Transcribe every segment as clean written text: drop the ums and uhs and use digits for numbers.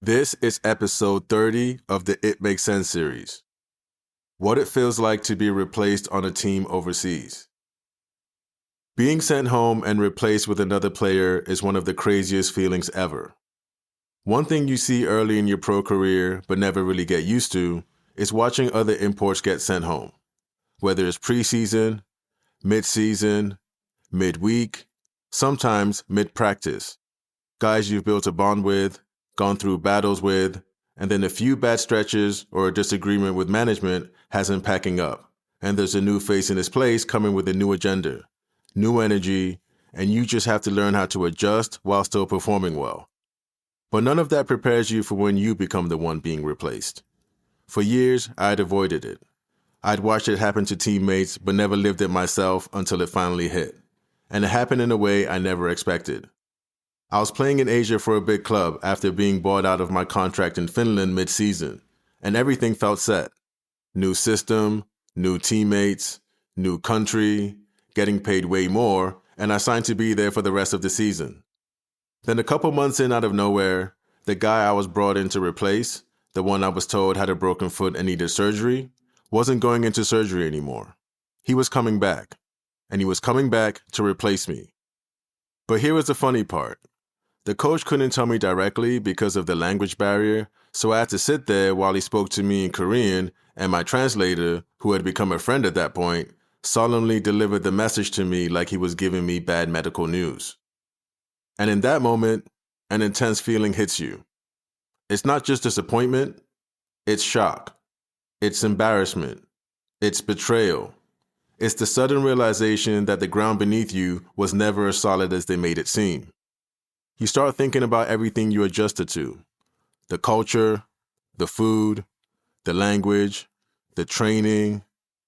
This is episode 30 of the It Makes Sense series. What it feels like to be replaced on a team overseas. Being sent home and replaced with another player is one of the craziest feelings ever. One thing you see early in your pro career but never really get used to is watching other imports get sent home, whether it's preseason, mid-season, midweek, sometimes mid-practice. Guys you've built a bond with, gone through battles with, and then a few bad stretches or a disagreement with management has him packing up, and there's a new face in his place coming with a new agenda, new energy, and you just have to learn how to adjust while still performing well. But none of that prepares you for when you become the one being replaced. For years, I'd avoided it. I'd watched it happen to teammates but never lived it myself until it finally hit. And it happened in a way I never expected. I was playing in Asia for a big club after being bought out of my contract in Finland mid-season, and everything felt set. New system, new teammates, new country, getting paid way more, and I signed to be there for the rest of the season. Then a couple months in out of nowhere, the guy I was brought in to replace, the one I was told had a broken foot and needed surgery, wasn't going into surgery anymore. He was coming back, and he was coming back to replace me. But here was the funny part. The coach couldn't tell me directly because of the language barrier, so I had to sit there while he spoke to me in Korean, and my translator, who had become a friend at that point, solemnly delivered the message to me like he was giving me bad medical news. And in that moment, an intense feeling hits you. It's not just disappointment, it's shock. It's embarrassment. It's betrayal. It's the sudden realization that the ground beneath you was never as solid as they made it seem. You start thinking about everything you adjusted to. The culture, the food, the language, the training,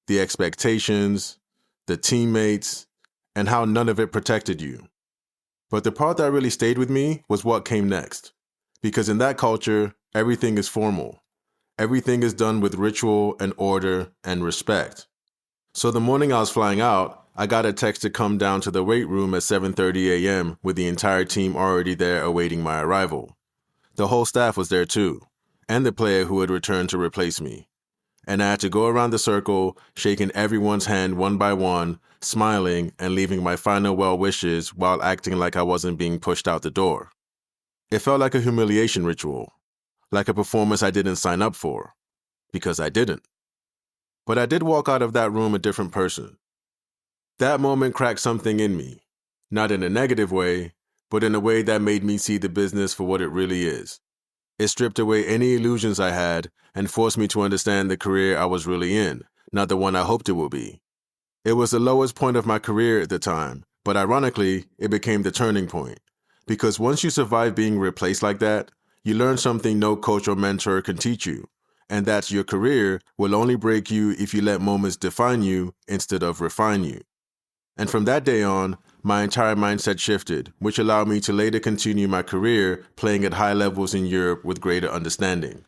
the expectations, the teammates, and how none of it protected you. But the part that really stayed with me was what came next. Because in that culture, everything is formal. Everything is done with ritual and order and respect. So the morning I was flying out, I got a text to come down to the weight room at 7:30 a.m. with the entire team already there awaiting my arrival. The whole staff was there too, and the player who had returned to replace me. And I had to go around the circle, shaking everyone's hand one by one, smiling and leaving my final well wishes while acting like I wasn't being pushed out the door. It felt like a humiliation ritual, like a performance I didn't sign up for, because I didn't. But I did walk out of that room a different person. That moment cracked something in me, not in a negative way, but in a way that made me see the business for what it really is. It stripped away any illusions I had and forced me to understand the career I was really in, not the one I hoped it would be. It was the lowest point of my career at the time, but ironically, it became the turning point. Because once you survive being replaced like that, you learn something no coach or mentor can teach you, and that's your career will only break you if you let moments define you instead of refine you. And from that day on, my entire mindset shifted, which allowed me to later continue my career playing at high levels in Europe with greater understanding.